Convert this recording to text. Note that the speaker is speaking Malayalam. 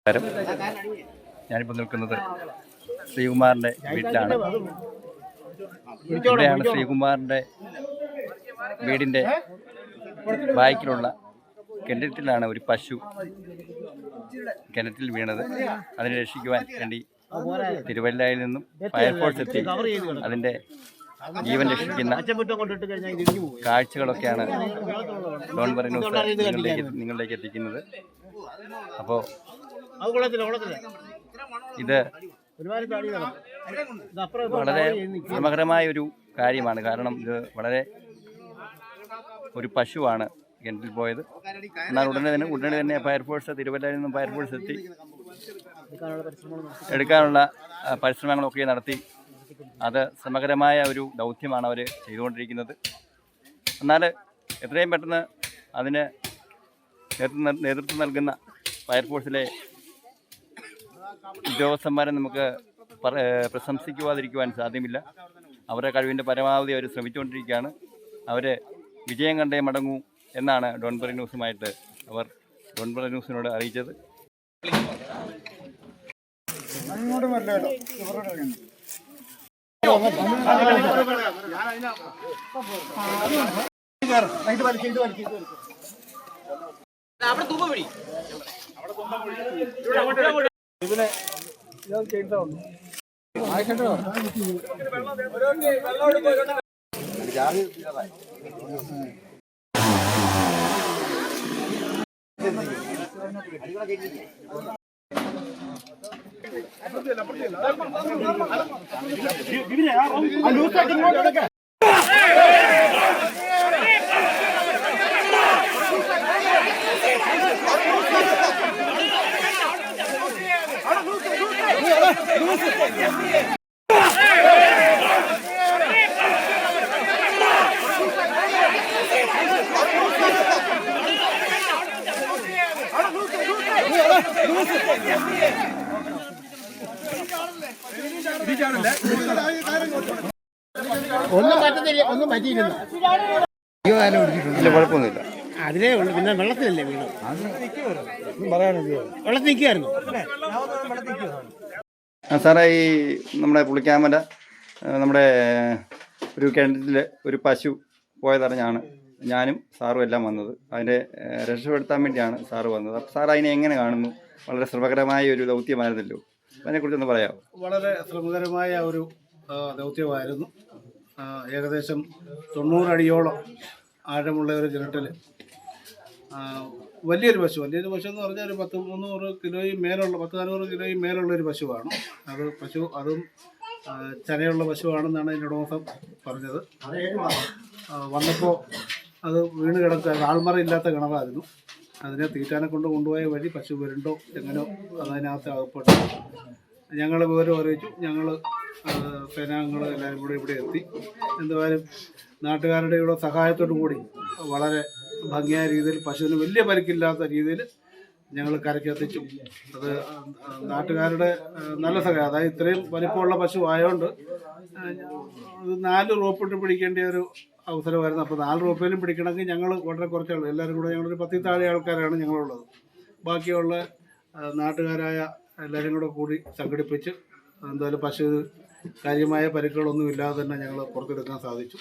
ഞാനിപ്പോൾ നിൽക്കുന്നത് ശ്രീകുമാറിൻ്റെ വീട്ടിലാണ്. ഇവിടെയാണ് ശ്രീകുമാറിൻ്റെ വീടിൻ്റെ ബാക്കിലുള്ള കിണറ്റിലാണ് ഒരു പശു കിണറ്റിൽ വീണത്. അതിനെ രക്ഷിക്കുവാൻ വേണ്ടി തിരുവല്ലയിൽ നിന്നും ഫയർഫോഴ്സ് എത്തി അതിൻ്റെ ജീവൻ രക്ഷിക്കുന്ന കാഴ്ചകളൊക്കെയാണ് ഡോൺ വറി ന്യൂസ് നിങ്ങളിലേക്ക് എത്തിക്കുന്നത്. അപ്പോൾ ഇത് വളരെ സമഗ്രമായ ഒരു കാര്യമാണ്. കാരണം ഇത് വളരെ ഒരു പശുവാണ് കിണറ്റിൽ പോയത്. എന്നാൽ ഉടനെ തന്നെ ഫയർഫോഴ്സ് തിരുവല്ലയിൽ നിന്നും ഫയർഫോഴ്സ് എത്തി എടുക്കാനുള്ള പരിശ്രമങ്ങളൊക്കെ നടത്തി. അത് സമഗ്രമായ ഒരു ദൗത്യമാണ് അവർ ചെയ്തുകൊണ്ടിരിക്കുന്നത്. എന്നാൽ എത്രയും പെട്ടെന്ന് അതിന് നേതൃത്വം നൽകുന്ന ഫയർഫോഴ്സിലെ ഉദ്യോഗസ്ഥന്മാരെ നമുക്ക് പ്രശംസിക്കുവാതിരിക്കുവാൻ സാധ്യമല്ല. അവരുടെ കഴിവിൻ്റെ പരമാവധി അവർ ശ്രമിച്ചുകൊണ്ടിരിക്കുകയാണ്. അവർ വിജയം കണ്ടേ മടങ്ങൂ എന്നാണ് ഡോൺ വറി ന്യൂസുമായിട്ട് അവർ ഡോൺ വറി ന്യൂസിനോട് അറിയിച്ചത്. ഒന്നും പറ്റത്തില്ല, ഒന്നും പറ്റിയിരുന്നു. കുഴപ്പമൊന്നുമില്ല. അതിലേ ഉള്ളു. പിന്നെ വെള്ളത്തിലല്ലേ വീണു? വെള്ളത്തിൽ നിൽക്കുമായിരുന്നു. സാറേ, ഈ നമ്മുടെ പുളിക്കാമല നമ്മുടെ ഒരു കിണറ്റിൽ ഒരു പശു പോയതറിഞ്ഞാണ് ഞാനും സാറും എല്ലാം വന്നത്. അതിൻ്റെ രക്ഷപ്പെടുത്താൻ വേണ്ടിയാണ് സാറ് വന്നത്. അപ്പോൾ സാർ അതിനെ എങ്ങനെ കാണുന്നു? വളരെ ശ്രമകരമായ ഒരു ദൗത്യമായിരുന്നല്ലോ, അതിനെക്കുറിച്ചൊന്ന് പറയാമോ? വളരെ ശ്രമകരമായ ഒരു ദൗത്യമായിരുന്നു. ഏകദേശം 90 അടിയോളം ആഴമുള്ള ഒരു കിണറ്റിൽ വലിയൊരു പശു എന്ന് പറഞ്ഞാൽ ഒരു 300 കിലോയും മേലുള്ള 400 കിലോയും മേലുള്ള ഒരു പശുവാണ്. അതും ചനയുള്ള പശുവാണെന്നാണ് അതിൻ്റെ ഉടമസ്ഥൻ പറഞ്ഞത്. വന്നപ്പോൾ അത് വീണ് കിടക്കുക, ആൾമറയില്ലാത്ത കിണറായിരുന്നു. അതിനെ തീറ്റാനെ കൊണ്ടുപോയ വഴി പശു വരണ്ടോ എങ്ങനെയോ അതിനകത്ത് അകപ്പെട്ടു. ഞങ്ങൾ വിവരം അറിയിച്ചു. ഞങ്ങൾ സേനാംഗങ്ങൾ എല്ലാവരും കൂടെ ഇവിടെ എത്തി. എന്തായാലും നാട്ടുകാരുടെ ഇവിടെ സഹായത്തോടു കൂടി വളരെ ഭംഗിയായ രീതിയിൽ പശുവിന് വലിയ പരിക്കില്ലാത്ത രീതിയിൽ ഞങ്ങൾ കരയ്ക്കെത്തിച്ചു. അത് നാട്ടുകാരുടെ നല്ല സഹായം. അതായത് ഇത്രയും വലിപ്പമുള്ള പശു ആയതുകൊണ്ട് 4 റോപ്പിട്ട് പിടിക്കേണ്ട ഒരു അവസരമായിരുന്നു. അപ്പോൾ 4 റോപ്പിലും പിടിക്കണമെങ്കിൽ ഞങ്ങൾ വളരെ കുറച്ചുള്ളൂ. എല്ലാവരും കൂടെ ഞങ്ങളൊരു 10 താഴെ ആൾക്കാരാണ് ഞങ്ങളുള്ളത്. ബാക്കിയുള്ള നാട്ടുകാരായ എല്ലാവരും കൂടി സംഘടിപ്പിച്ച് എന്തായാലും പശു കാര്യമായ പരിക്കുകളൊന്നും ഇല്ലാതെ തന്നെ ഞങ്ങൾ പുറത്തെടുക്കാൻ സാധിച്ചു.